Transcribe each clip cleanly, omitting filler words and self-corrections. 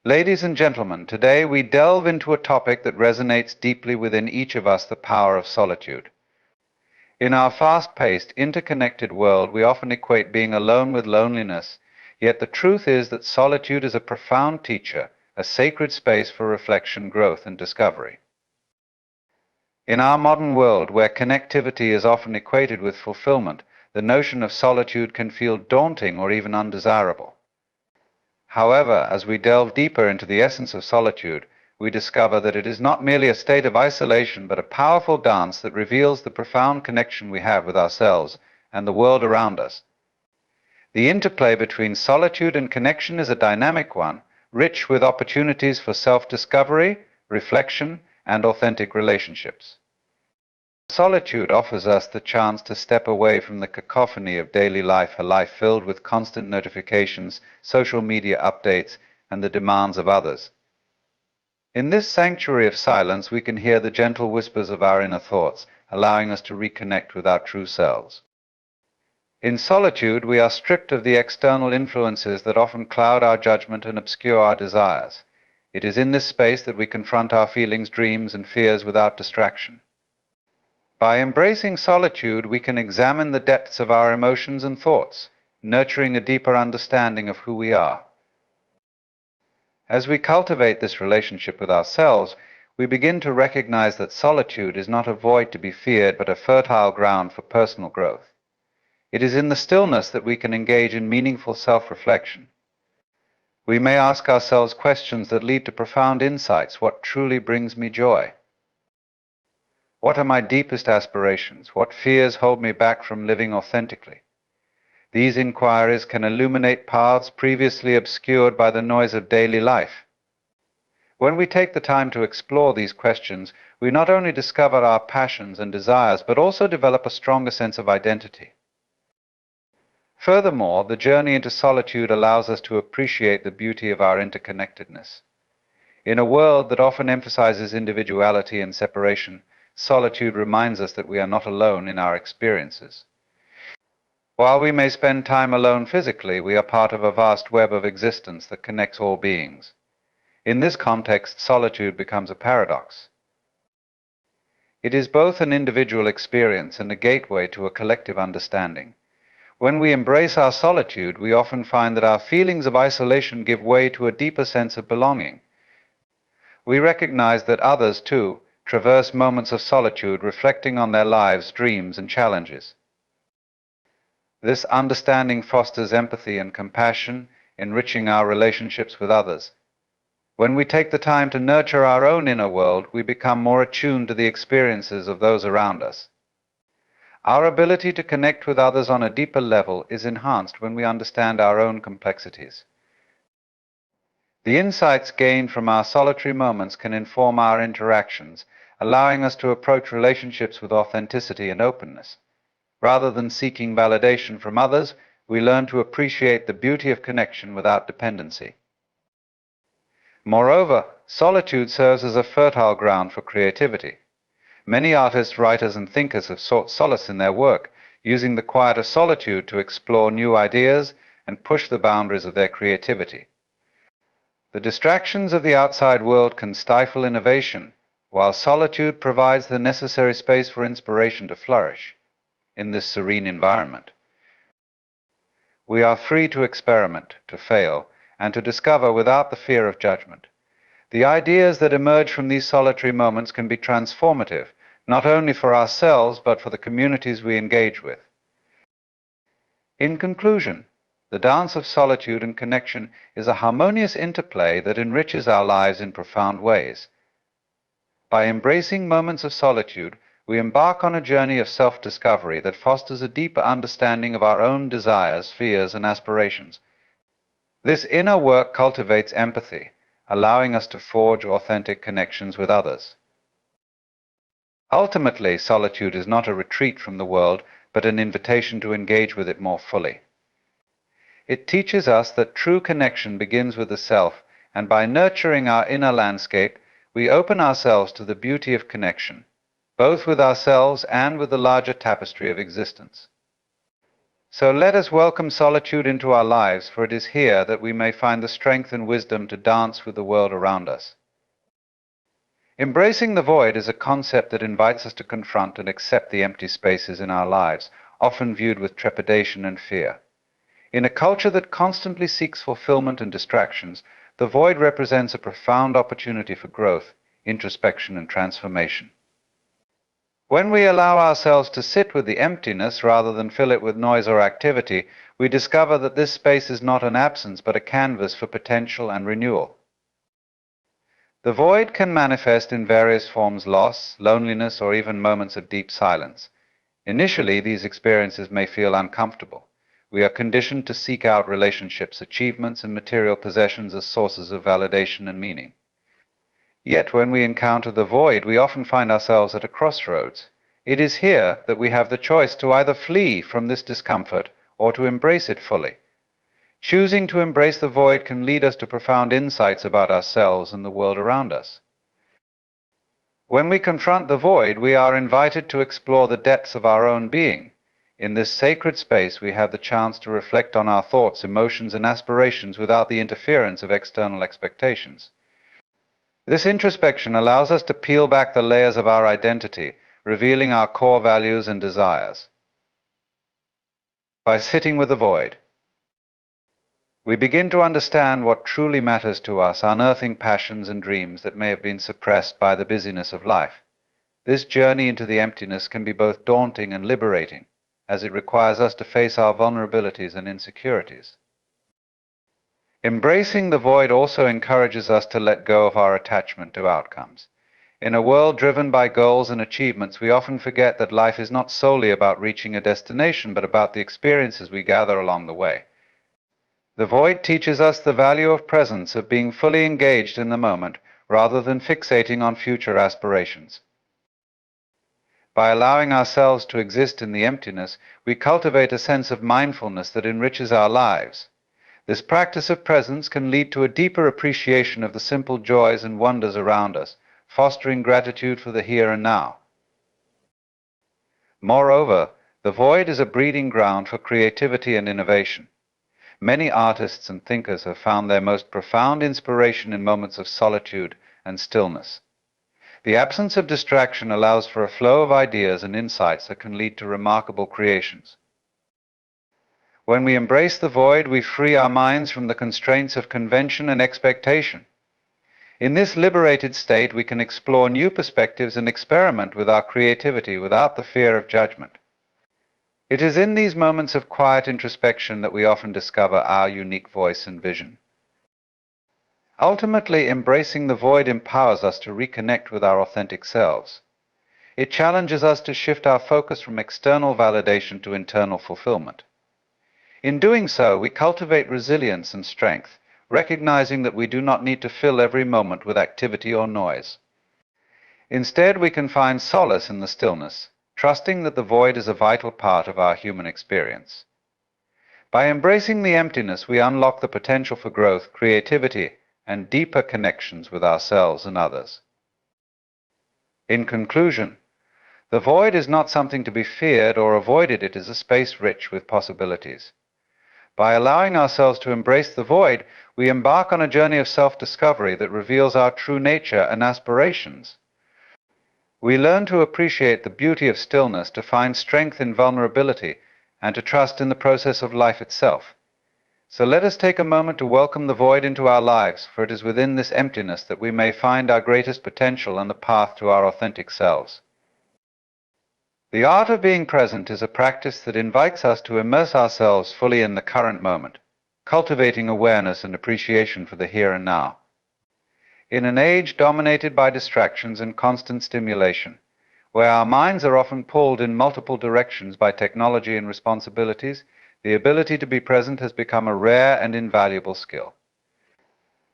Ladies and gentlemen, today we delve into a topic that resonates deeply within each of us, the power of solitude. In our fast-paced, interconnected world, we often equate being alone with loneliness, yet the truth is that solitude is a profound teacher, a sacred space for reflection, growth, and discovery. In our modern world, where connectivity is often equated with fulfillment, the notion of solitude can feel daunting or even undesirable. However, as we delve deeper into the essence of solitude, we discover that it is not merely a state of isolation, but a powerful dance that reveals the profound connection we have with ourselves and the world around us. The interplay between solitude and connection is a dynamic one, rich with opportunities for self-discovery, reflection, and authentic relationships. Solitude offers us the chance to step away from the cacophony of daily life, a life filled with constant notifications, social media updates, and the demands of others. In this sanctuary of silence, we can hear the gentle whispers of our inner thoughts, allowing us to reconnect with our true selves. In solitude, we are stripped of the external influences that often cloud our judgment and obscure our desires. It is in this space that we confront our feelings, dreams, and fears without distraction. By embracing solitude, we can examine the depths of our emotions and thoughts, nurturing a deeper understanding of who we are. As we cultivate this relationship with ourselves, we begin to recognize that solitude is not a void to be feared, but a fertile ground for personal growth. It is in the stillness that we can engage in meaningful self-reflection. We may ask ourselves questions that lead to profound insights. What truly brings me joy? What are my deepest aspirations? What fears hold me back from living authentically? These inquiries can illuminate paths previously obscured by the noise of daily life. When we take the time to explore these questions, we not only discover our passions and desires, but also develop a stronger sense of identity. Furthermore, the journey into solitude allows us to appreciate the beauty of our interconnectedness. In a world that often emphasizes individuality and separation, solitude reminds us that we are not alone in our experiences. While we may spend time alone physically, we are part of a vast web of existence that connects all beings. In this context, solitude becomes a paradox. It is both an individual experience and a gateway to a collective understanding. When we embrace our solitude, we often find that our feelings of isolation give way to a deeper sense of belonging. We recognize that others, too, traverse moments of solitude, reflecting on their lives, dreams, and challenges. This understanding fosters empathy and compassion, enriching our relationships with others. When we take the time to nurture our own inner world, we become more attuned to the experiences of those around us. Our ability to connect with others on a deeper level is enhanced when we understand our own complexities. The insights gained from our solitary moments can inform our interactions, allowing us to approach relationships with authenticity and openness. Rather than seeking validation from others, we learn to appreciate the beauty of connection without dependency. Moreover, solitude serves as a fertile ground for creativity. Many artists, writers, and thinkers have sought solace in their work, using the quiet of solitude to explore new ideas and push the boundaries of their creativity. The distractions of the outside world can stifle innovation, while solitude provides the necessary space for inspiration to flourish. In this serene environment, we are free to experiment, to fail, and to discover without the fear of judgment. The ideas that emerge from these solitary moments can be transformative, not only for ourselves, but for the communities we engage with. In conclusion, the dance of solitude and connection is a harmonious interplay that enriches our lives in profound ways. By embracing moments of solitude, we embark on a journey of self-discovery that fosters a deeper understanding of our own desires, fears, and aspirations. This inner work cultivates empathy, allowing us to forge authentic connections with others. Ultimately, solitude is not a retreat from the world, but an invitation to engage with it more fully. It teaches us that true connection begins with the self, and by nurturing our inner landscape, we open ourselves to the beauty of connection, both with ourselves and with the larger tapestry of existence. So let us welcome solitude into our lives, for it is here that we may find the strength and wisdom to dance with the world around us. Embracing the void is a concept that invites us to confront and accept the empty spaces in our lives, often viewed with trepidation and fear. In a culture that constantly seeks fulfillment and distractions, the void represents a profound opportunity for growth, introspection, and transformation. When we allow ourselves to sit with the emptiness rather than fill it with noise or activity, we discover that this space is not an absence but a canvas for potential and renewal. The void can manifest in various forms: loss, loneliness, or even moments of deep silence. Initially, these experiences may feel uncomfortable. We are conditioned to seek out relationships, achievements, and material possessions as sources of validation and meaning. Yet when we encounter the void, we often find ourselves at a crossroads. It is here that we have the choice to either flee from this discomfort or to embrace it fully. Choosing to embrace the void can lead us to profound insights about ourselves and the world around us. When we confront the void, we are invited to explore the depths of our own being. In this sacred space, we have the chance to reflect on our thoughts, emotions, and aspirations without the interference of external expectations. This introspection allows us to peel back the layers of our identity, revealing our core values and desires. By sitting with the void, we begin to understand what truly matters to us, unearthing passions and dreams that may have been suppressed by the busyness of life. This journey into the emptiness can be both daunting and liberating, as it requires us to face our vulnerabilities and insecurities. Embracing the void also encourages us to let go of our attachment to outcomes. In a world driven by goals and achievements, we often forget that life is not solely about reaching a destination, but about the experiences we gather along the way. The void teaches us the value of presence, of being fully engaged in the moment, rather than fixating on future aspirations. By allowing ourselves to exist in the emptiness, we cultivate a sense of mindfulness that enriches our lives. This practice of presence can lead to a deeper appreciation of the simple joys and wonders around us, fostering gratitude for the here and now. Moreover, the void is a breeding ground for creativity and innovation. Many artists and thinkers have found their most profound inspiration in moments of solitude and stillness. The absence of distraction allows for a flow of ideas and insights that can lead to remarkable creations. When we embrace the void, we free our minds from the constraints of convention and expectation. In this liberated state, we can explore new perspectives and experiment with our creativity without the fear of judgment. It is in these moments of quiet introspection that we often discover our unique voice and vision. Ultimately, embracing the void empowers us to reconnect with our authentic selves. It challenges us to shift our focus from external validation to internal fulfillment. In doing so, we cultivate resilience and strength, recognizing that we do not need to fill every moment with activity or noise. Instead, we can find solace in the stillness, trusting that the void is a vital part of our human experience. By embracing the emptiness, we unlock the potential for growth, creativity, and deeper connections with ourselves and others. In conclusion, the void is not something to be feared or avoided. It is a space rich with possibilities. By allowing ourselves to embrace the void, we embark on a journey of self-discovery that reveals our true nature and aspirations. We learn to appreciate the beauty of stillness, to find strength in vulnerability, and to trust in the process of life itself. So let us take a moment to welcome the void into our lives, for it is within this emptiness that we may find our greatest potential and the path to our authentic selves. The art of being present is a practice that invites us to immerse ourselves fully in the current moment, cultivating awareness and appreciation for the here and now. In an age dominated by distractions and constant stimulation, where our minds are often pulled in multiple directions by technology and responsibilities, the ability to be present has become a rare and invaluable skill.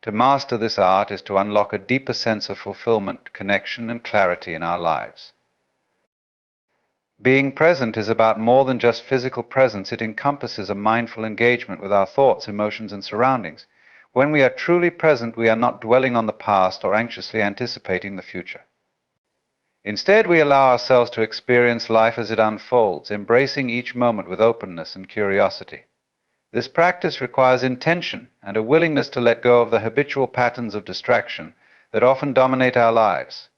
To master this art is to unlock a deeper sense of fulfillment, connection, and clarity in our lives. Being present is about more than just physical presence. It encompasses a mindful engagement with our thoughts, emotions, and surroundings. When we are truly present, we are not dwelling on the past or anxiously anticipating the future. Instead, we allow ourselves to experience life as it unfolds, embracing each moment with openness and curiosity. This practice requires intention and a willingness to let go of the habitual patterns of distraction that often dominate our lives.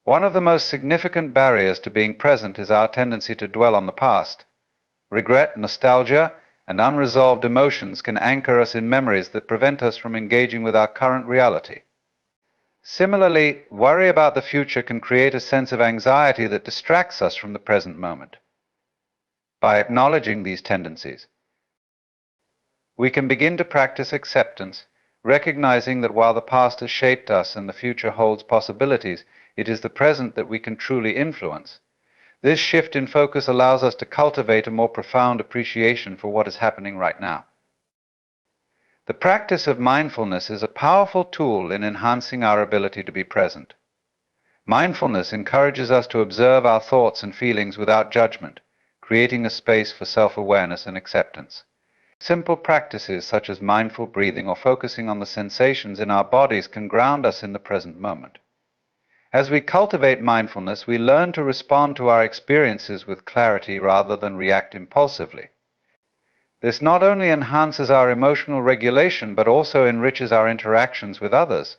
One of the most significant barriers to being present is our tendency to dwell on the past. Regret, nostalgia, and unresolved emotions can anchor us in memories that prevent us from engaging with our current reality. Similarly, worry about the future can create a sense of anxiety that distracts us from the present moment. By acknowledging these tendencies, we can begin to practice acceptance, recognizing that while the past has shaped us and the future holds possibilities, it is the present that we can truly influence. This shift in focus allows us to cultivate a more profound appreciation for what is happening right now. The practice of mindfulness is a powerful tool in enhancing our ability to be present. Mindfulness encourages us to observe our thoughts and feelings without judgment, creating a space for self-awareness and acceptance. Simple practices such as mindful breathing or focusing on the sensations in our bodies can ground us in the present moment. As we cultivate mindfulness, we learn to respond to our experiences with clarity rather than react impulsively. This not only enhances our emotional regulation, but also enriches our interactions with others.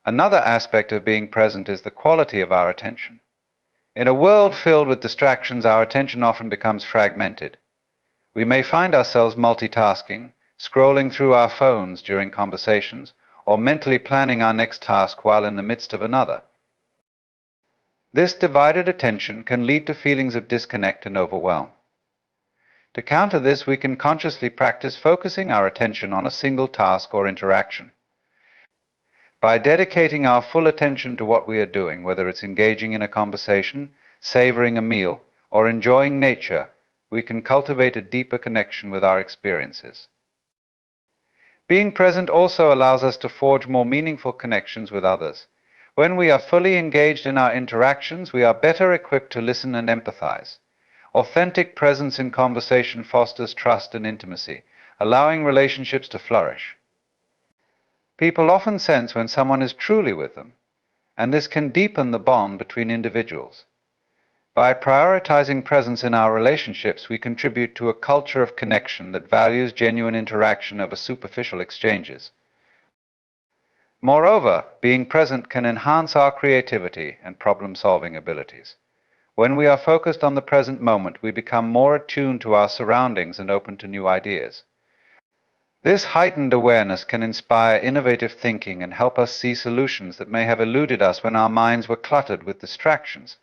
Another aspect of being present is the quality of our attention. In a world filled with distractions, our attention often becomes fragmented. We may find ourselves multitasking, scrolling through our phones during conversations, or mentally planning our next task while in the midst of another. This divided attention can lead to feelings of disconnect and overwhelm. To counter this, we can consciously practice focusing our attention on a single task or interaction. By dedicating our full attention to what we are doing, whether it's engaging in a conversation, savoring a meal, or enjoying nature, we can cultivate a deeper connection with our experiences. Being present also allows us to forge more meaningful connections with others. When we are fully engaged in our interactions, we are better equipped to listen and empathize. Authentic presence in conversation fosters trust and intimacy, allowing relationships to flourish. People often sense when someone is truly with them, and this can deepen the bond between individuals. By prioritizing presence in our relationships, we contribute to a culture of connection that values genuine interaction over superficial exchanges. Moreover, being present can enhance our creativity and problem-solving abilities. When we are focused on the present moment, we become more attuned to our surroundings and open to new ideas. This heightened awareness can inspire innovative thinking and help us see solutions that may have eluded us when our minds were cluttered with distractions.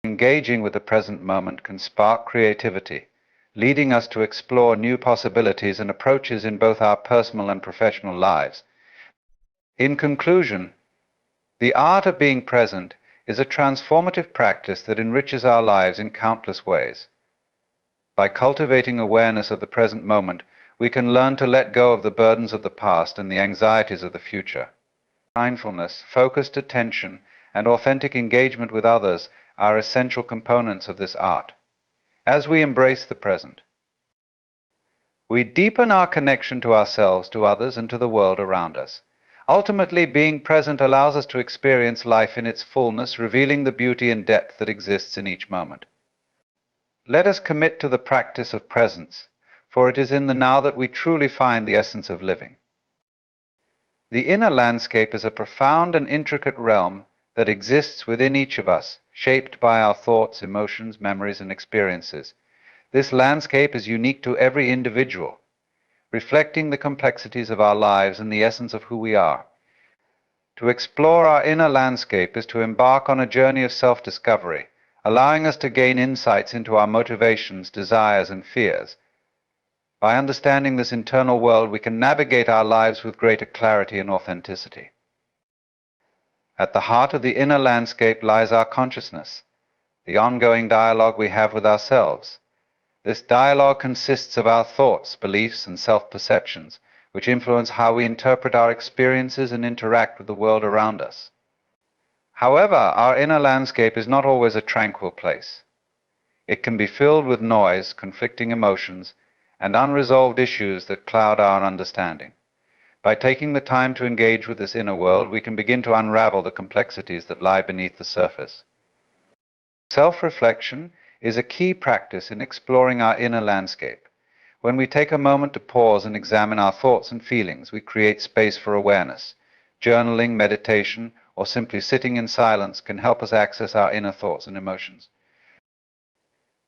Engaging with the present moment can spark creativity, leading us to explore new possibilities and approaches in both our personal and professional lives. In conclusion, the art of being present is a transformative practice that enriches our lives in countless ways. By cultivating awareness of the present moment, we can learn to let go of the burdens of the past and the anxieties of the future. Mindfulness, focused attention, and authentic engagement with others are essential components of this art. As we embrace the present, we deepen our connection to ourselves, to others, and to the world around us. Ultimately, being present allows us to experience life in its fullness, revealing the beauty and depth that exists in each moment. Let us commit to the practice of presence, for it is in the now that we truly find the essence of living. The inner landscape is a profound and intricate realm that exists within each of us, shaped by our thoughts, emotions, memories, and experiences. This landscape is unique to every individual, reflecting the complexities of our lives and the essence of who we are. To explore our inner landscape is to embark on a journey of self-discovery, allowing us to gain insights into our motivations, desires, and fears. By understanding this internal world, we can navigate our lives with greater clarity and authenticity. At the heart of the inner landscape lies our consciousness, the ongoing dialogue we have with ourselves. This dialogue consists of our thoughts, beliefs, and self-perceptions, which influence how we interpret our experiences and interact with the world around us. However, our inner landscape is not always a tranquil place. It can be filled with noise, conflicting emotions, and unresolved issues that cloud our understanding. By taking the time to engage with this inner world, we can begin to unravel the complexities that lie beneath the surface. Self-reflection is a key practice in exploring our inner landscape. When we take a moment to pause and examine our thoughts and feelings, we create space for awareness. Journaling, meditation, or simply sitting in silence can help us access our inner thoughts and emotions.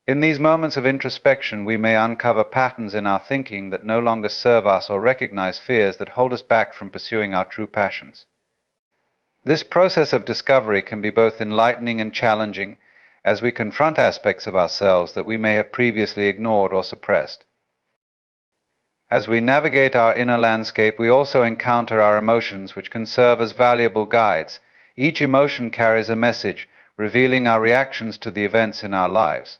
In these moments of introspection, we may uncover patterns in our thinking that no longer serve us or recognize fears that hold us back from pursuing our true passions. This process of discovery can be both enlightening and challenging as we confront aspects of ourselves that we may have previously ignored or suppressed. As we navigate our inner landscape, we also encounter our emotions, which can serve as valuable guides. Each emotion carries a message, revealing our reactions to the events in our lives.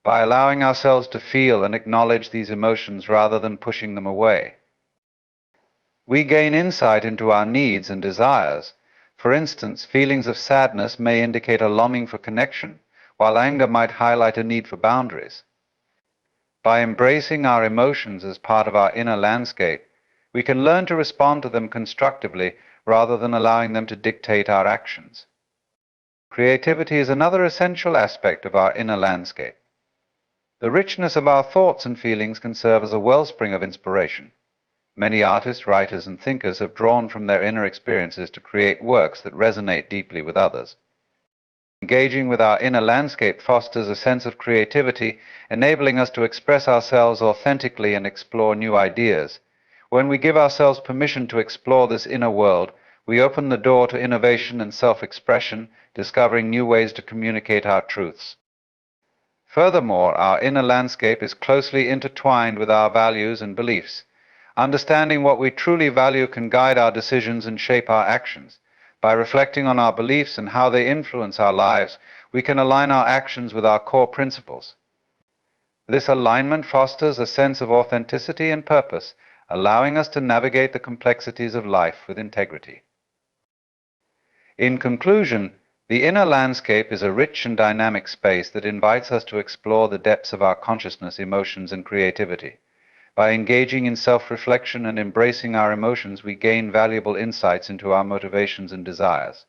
By allowing ourselves to feel and acknowledge these emotions rather than pushing them away, we gain insight into our needs and desires. For instance, feelings of sadness may indicate a longing for connection, while anger might highlight a need for boundaries. By embracing our emotions as part of our inner landscape, we can learn to respond to them constructively rather than allowing them to dictate our actions. Creativity is another essential aspect of our inner landscape. The richness of our thoughts and feelings can serve as a wellspring of inspiration. Many artists, writers, and thinkers have drawn from their inner experiences to create works that resonate deeply with others. Engaging with our inner landscape fosters a sense of creativity, enabling us to express ourselves authentically and explore new ideas. When we give ourselves permission to explore this inner world, we open the door to innovation and self-expression, discovering new ways to communicate our truths. Furthermore, our inner landscape is closely intertwined with our values and beliefs. Understanding what we truly value can guide our decisions and shape our actions. By reflecting on our beliefs and how they influence our lives, we can align our actions with our core principles. This alignment fosters a sense of authenticity and purpose, allowing us to navigate the complexities of life with integrity. In conclusion, the inner landscape is a rich and dynamic space that invites us to explore the depths of our consciousness, emotions, and creativity. By engaging in self-reflection and embracing our emotions, we gain valuable insights into our motivations and desires.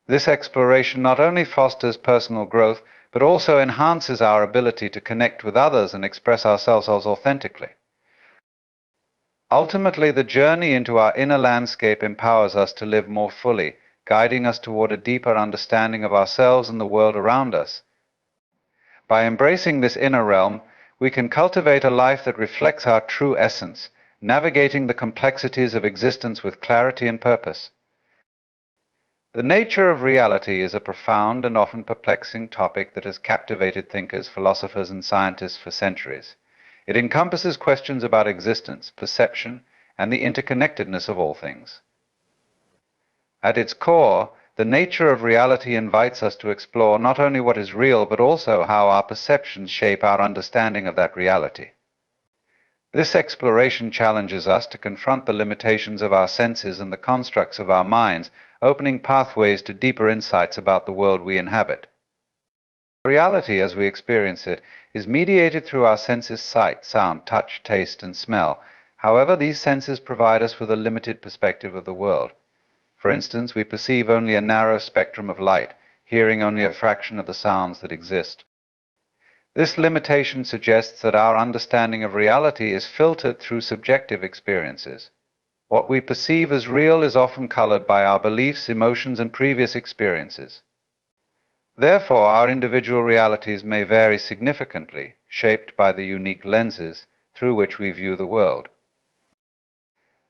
This exploration not only fosters personal growth, but also enhances our ability to connect with others and express ourselves authentically. Ultimately, the journey into our inner landscape empowers us to live more fully, guiding us toward a deeper understanding of ourselves and the world around us. By embracing this inner realm, we can cultivate a life that reflects our true essence, navigating the complexities of existence with clarity and purpose. The nature of reality is a profound and often perplexing topic that has captivated thinkers, philosophers, and scientists for centuries. It encompasses questions about existence, perception, and the interconnectedness of all things. At its core, the nature of reality invites us to explore not only what is real, but also how our perceptions shape our understanding of that reality. This exploration challenges us to confront the limitations of our senses and the constructs of our minds, opening pathways to deeper insights about the world we inhabit. Reality, as we experience it, is mediated through our senses sight, sound, touch, taste, and smell. However, these senses provide us with a limited perspective of the world. For instance, we perceive only a narrow spectrum of light, hearing only a fraction of the sounds that exist. This limitation suggests that our understanding of reality is filtered through subjective experiences. What we perceive as real is often colored by our beliefs, emotions, and previous experiences. Therefore, our individual realities may vary significantly, shaped by the unique lenses through which we view the world.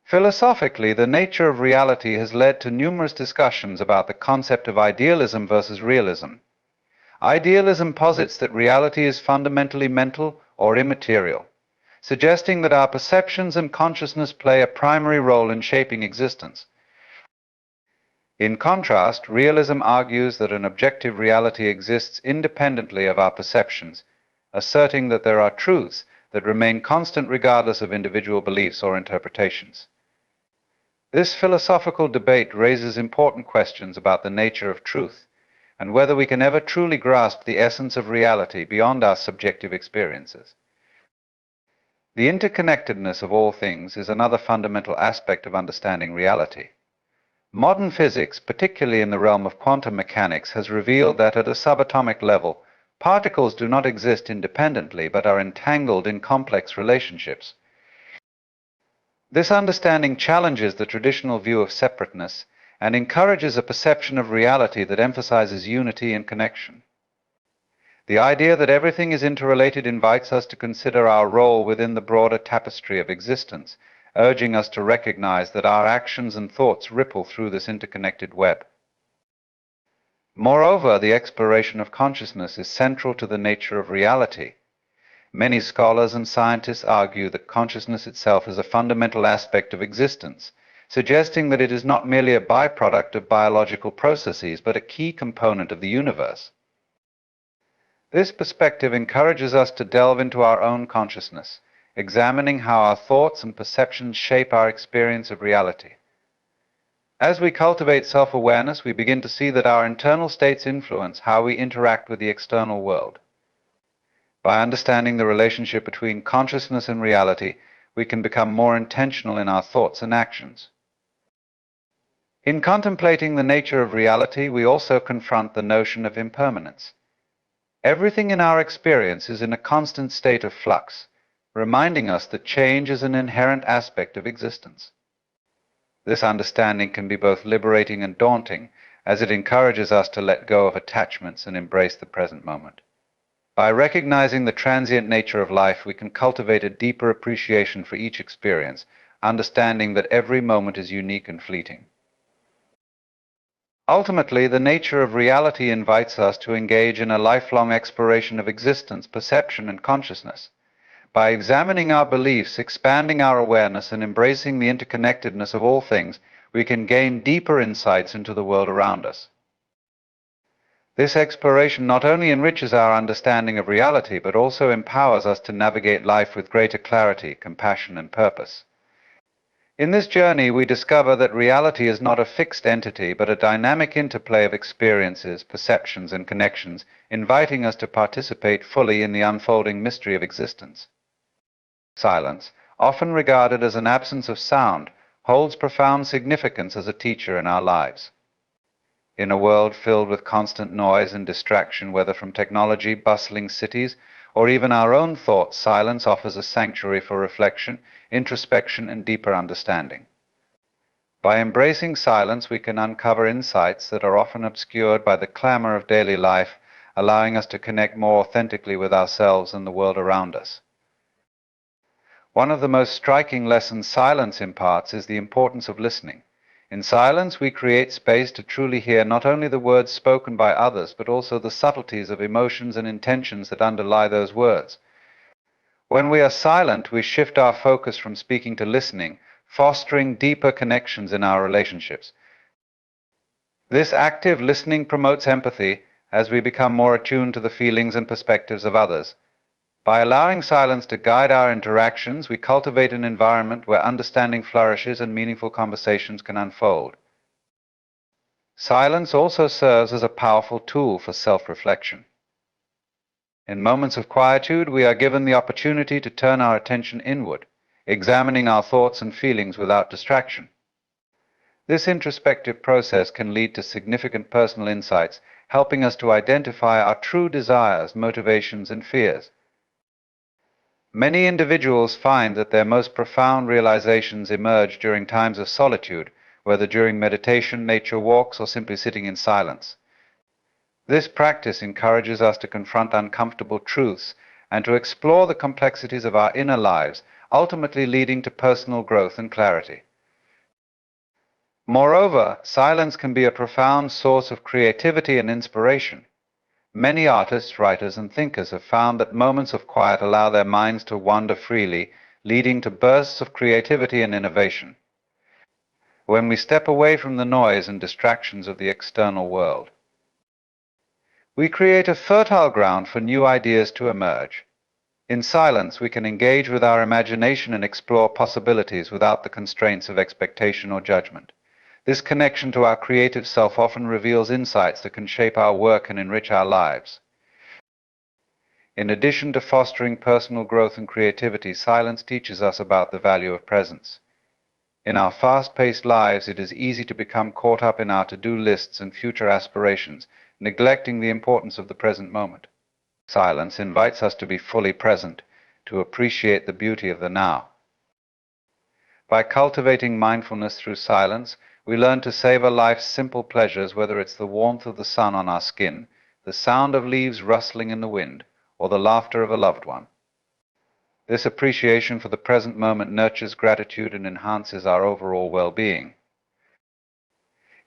Philosophically, the nature of reality has led to numerous discussions about the concept of idealism versus realism. Idealism posits that reality is fundamentally mental or immaterial, suggesting that our perceptions and consciousness play a primary role in shaping existence. In contrast, realism argues that an objective reality exists independently of our perceptions, asserting that there are truths that remain constant regardless of individual beliefs or interpretations. This philosophical debate raises important questions about the nature of truth and whether we can ever truly grasp the essence of reality beyond our subjective experiences. The interconnectedness of all things is another fundamental aspect of understanding reality. Modern physics, particularly in the realm of quantum mechanics, has revealed that at a subatomic level, particles do not exist independently but are entangled in complex relationships. This understanding challenges the traditional view of separateness and encourages a perception of reality that emphasizes unity and connection. The idea that everything is interrelated invites us to consider our role within the broader tapestry of existence, urging us to recognize that our actions and thoughts ripple through this interconnected web. Moreover, the exploration of consciousness is central to the nature of reality. Many scholars and scientists argue that consciousness itself is a fundamental aspect of existence, suggesting that it is not merely a byproduct of biological processes, but a key component of the universe. This perspective encourages us to delve into our own consciousness, examining how our thoughts and perceptions shape our experience of reality. As we cultivate self-awareness, we begin to see that our internal states influence how we interact with the external world. By understanding the relationship between consciousness and reality, we can become more intentional in our thoughts and actions. In contemplating the nature of reality, we also confront the notion of impermanence. Everything in our experience is in a constant state of flux, reminding us that change is an inherent aspect of existence. This understanding can be both liberating and daunting, as it encourages us to let go of attachments and embrace the present moment. By recognizing the transient nature of life, we can cultivate a deeper appreciation for each experience, understanding that every moment is unique and fleeting. Ultimately, the nature of reality invites us to engage in a lifelong exploration of existence, perception, and consciousness. By examining our beliefs, expanding our awareness, and embracing the interconnectedness of all things, we can gain deeper insights into the world around us. This exploration not only enriches our understanding of reality, but also empowers us to navigate life with greater clarity, compassion, and purpose. In this journey, we discover that reality is not a fixed entity, but a dynamic interplay of experiences, perceptions, and connections, inviting us to participate fully in the unfolding mystery of existence. Silence, often regarded as an absence of sound, holds profound significance as a teacher in our lives. In a world filled with constant noise and distraction, whether from technology, bustling cities, or even our own thoughts, silence offers a sanctuary for reflection, introspection, and deeper understanding. By embracing silence, we can uncover insights that are often obscured by the clamor of daily life, allowing us to connect more authentically with ourselves and the world around us. One of the most striking lessons silence imparts is the importance of listening. In silence, we create space to truly hear not only the words spoken by others, but also the subtleties of emotions and intentions that underlie those words. When we are silent, we shift our focus from speaking to listening, fostering deeper connections in our relationships. This active listening promotes empathy as we become more attuned to the feelings and perspectives of others. By allowing silence to guide our interactions, we cultivate an environment where understanding flourishes and meaningful conversations can unfold. Silence also serves as a powerful tool for self-reflection. In moments of quietude, we are given the opportunity to turn our attention inward, examining our thoughts and feelings without distraction. This introspective process can lead to significant personal insights, helping us to identify our true desires, motivations, and fears. Many individuals find that their most profound realizations emerge during times of solitude, whether during meditation, nature walks, or simply sitting in silence. This practice encourages us to confront uncomfortable truths and to explore the complexities of our inner lives, ultimately leading to personal growth and clarity. Moreover, silence can be a profound source of creativity and inspiration. Many artists, writers, and thinkers have found that moments of quiet allow their minds to wander freely, leading to bursts of creativity and innovation. When we step away from the noise and distractions of the external world, we create a fertile ground for new ideas to emerge. In silence, we can engage with our imagination and explore possibilities without the constraints of expectation or judgment. This connection to our creative self often reveals insights that can shape our work and enrich our lives. In addition to fostering personal growth and creativity, silence teaches us about the value of presence. In our fast-paced lives, it is easy to become caught up in our to-do lists and future aspirations, neglecting the importance of the present moment. Silence invites us to be fully present, to appreciate the beauty of the now. By cultivating mindfulness through silence, we learn to savor life's simple pleasures, whether it's the warmth of the sun on our skin, the sound of leaves rustling in the wind, or the laughter of a loved one. This appreciation for the present moment nurtures gratitude and enhances our overall well-being.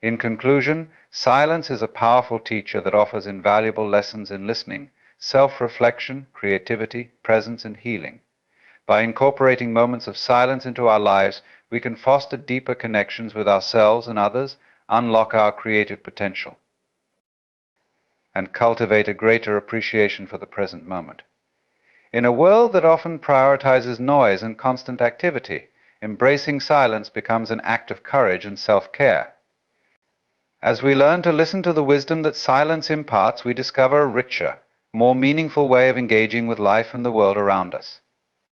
In conclusion, silence is a powerful teacher that offers invaluable lessons in listening, self-reflection, creativity, presence, and healing. By incorporating moments of silence into our lives, we can foster deeper connections with ourselves and others, unlock our creative potential, and cultivate a greater appreciation for the present moment. In a world that often prioritizes noise and constant activity, embracing silence becomes an act of courage and self-care. As we learn to listen to the wisdom that silence imparts, we discover a richer, more meaningful way of engaging with life and the world around us.